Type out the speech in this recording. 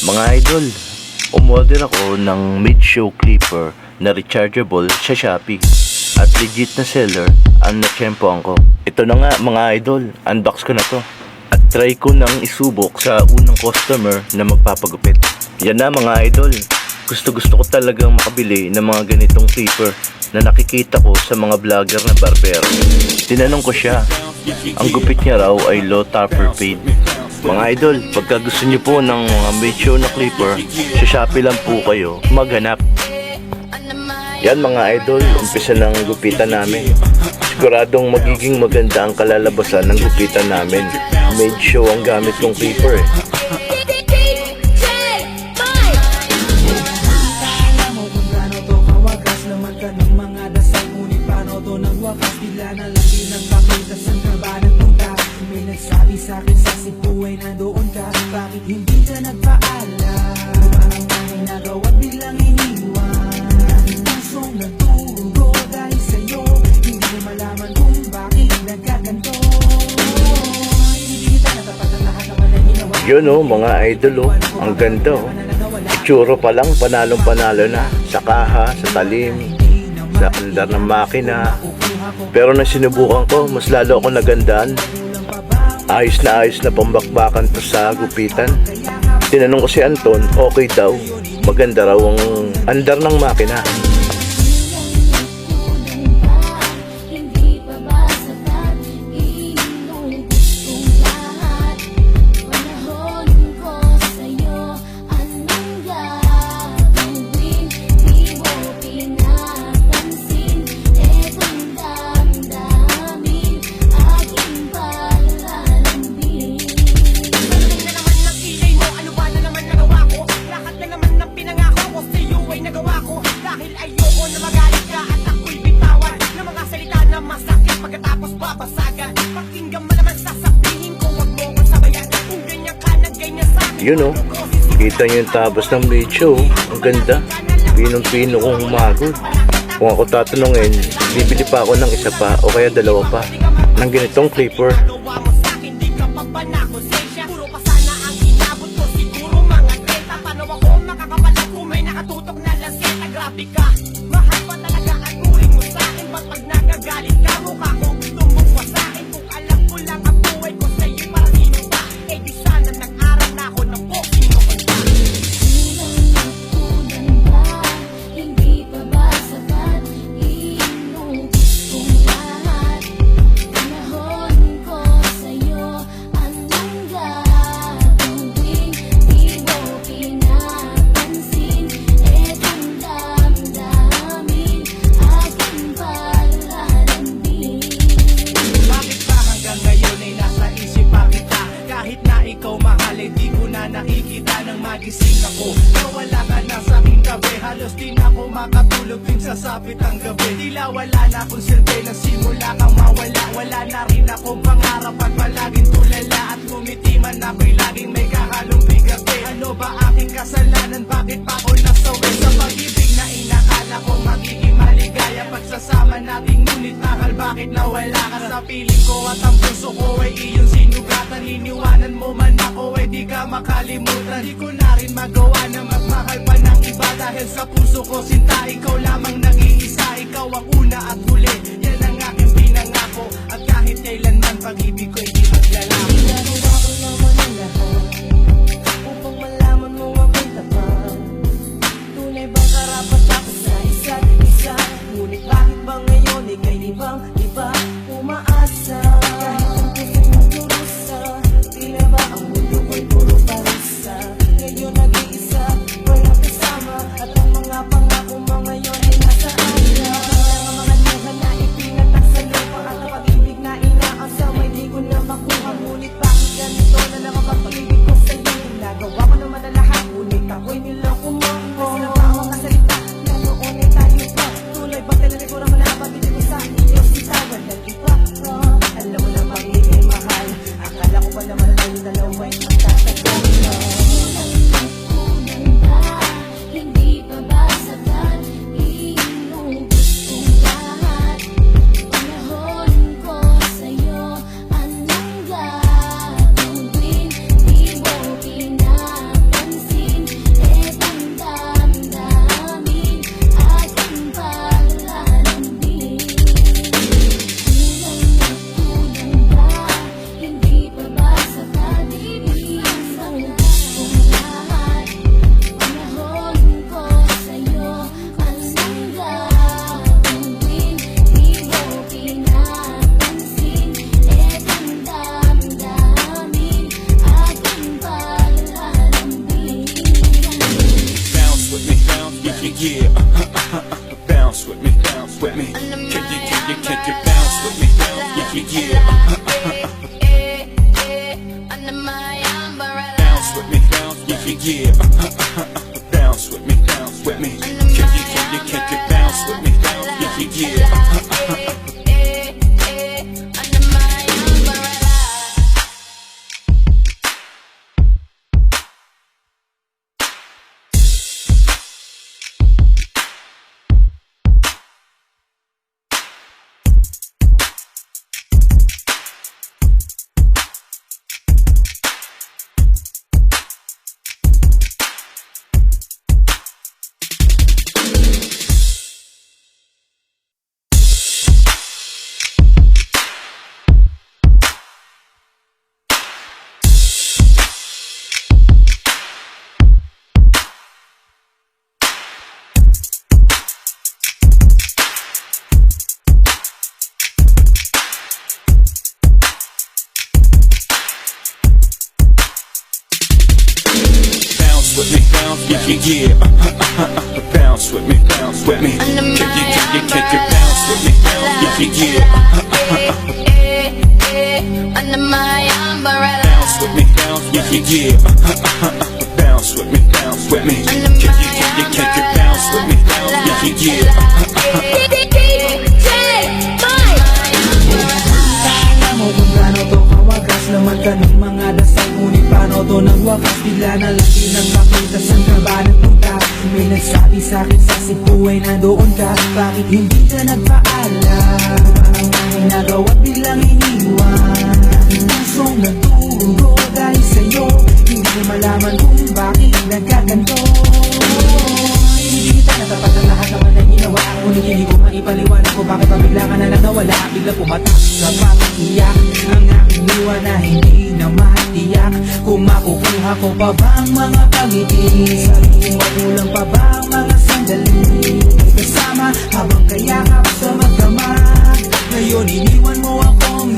Mga idol, umorder ako ng mid-show clipper na rechargeable sa Shopee. At legit na seller ang natsyempoan ko. Ito na nga mga idol, unbox ko na to. At try ko nang isubok sa unang customer na magpapagupit. Yan na mga idol, gusto ko talagang makabili ng mga ganitong clipper na nakikita ko sa mga vlogger na barbero. Tinanong ko siya, ang gupit niya raw ay low tapper fade. Mga idol, pagka gusto niyo po ng mga mid-show na clipper, sa Shopee lang po kayo maghanap. Yan mga idol, umpisa ng gupitan namin. Siguradong magiging maganda ang kalalabasan ng gupitan namin. Mid-show ang gamit kong clipper Nagsabi sa'kin sa Cebu ay nandoon ka. Bakit hindi ka nagpaalam? Parang tayo nagawa't biglang iniwan. Pusong nagtugo dahil sa'yo. Hindi mo malaman kung bakit nagkaganto. Hindi kita natapat ang lahat naman na ginawa. Yun o mga idol o, ang ganda o. Itsuro pa lang panalong panalo na. Sa kaha, sa talim, sa andar ng makina. Pero nang sinubukan ko, mas lalo ako nagandaan. Ayos na pambakbakan to sa gupitan. Tinanong ko si Anton, okay daw. Maganda raw ang andar ng makina. Yun o, kita nyo yung tabas ng mid-show. Ang ganda, pinong-pino kong humagod. Kung ako tatanungin, bibili pa ako ng isa pa o kaya dalawa pa ng ganitong clipper. Nakikita ng magising ako. Nawala ka na sa aking gabi. Halos di na ako makatulog din sa sapit ang gabi. Tila wala na akong silbi. Nagsimula kang mawala. Wala na rin akong pangarap at palaging tulala. At ngumiti man ako'y laging may kahalong bigabi. Ano ba aking kasalanan? Bakit pa ako nasawi sa pag-ibig na inakala ko magiging maligaya? Pagsasama natin ngunit mahal, bakit nawala ka sa piling ko? At ang puso ko ay iyong sinugatan. Iniwanan mo man ako ay di ka makalimutan. Di ko na rin magawa na magmahal pa ng iba. Dahil sa puso ko sinta, ikaw lamang nag-iisa. Ikaw ang una at huli, yan ang aking pinangako. At kahit kailanman pag-ibig ko ay di maglalaki. Ginagawa ko naman ang lahat upang malaman mo ako'y tapat. Tunay bang karapat ako sa isa't isa? Ngunit bakit ba ngayon ika'y ibang iba? Umaasa kahit ang puso't magdurusa. Tila ba ang mundo ko'y puro parusa? Ngayon nag-iisa, walang kasama. At ang mga pangako mo ngayon ay nasa asa. Ang mga luha na ipinatak sa lupa. At ang pag-ibig na inaasam ay di ko na yeah. Bounce with me, bounce with me. Can you bounce with me? Yeah. Under my umbrella. Bounce with me, yeah. Bounce with me, bounce with me. Can you bounce with me? Yeah. Under my umbrella. With me, yeah. Bounce with me, bounce with me. Under my Can you bounce with me? Yeah. Under my umbrella. Bounce with me, yeah. Bounce with me, bounce with me. Can you bounce with me? Yeah. Alam mo kung gaano to kawagas naman ka ng mga dasal. Ngunit paano to nagwakas? Bigla na lang din makita. Saan ka ba nagpunta? May nagsabi sa'kin sa Cebu ay nandoon ka. Bakit hindi ka nagpaalam? Ang nagawa't biglang iniwan. Pusong nagdurugo dahil sa'yo. Hindi ko malaman kung bakit nagkaganto. Hindi kita natapat ang lahat naman na ginawa. Ngunit hindi ko maipaliwanag kung bakit pabigla ka na lang nawala. Bigla pumatak sa pag-iyak ang aking luha na hindi na matiyak. Kung makukuha ko pa ba ang mga pangiti? Sabihin mo kulang pa ba ang mga sandali? Kasama habang kayakap sa magdamag. Ngayon iniwan mo akong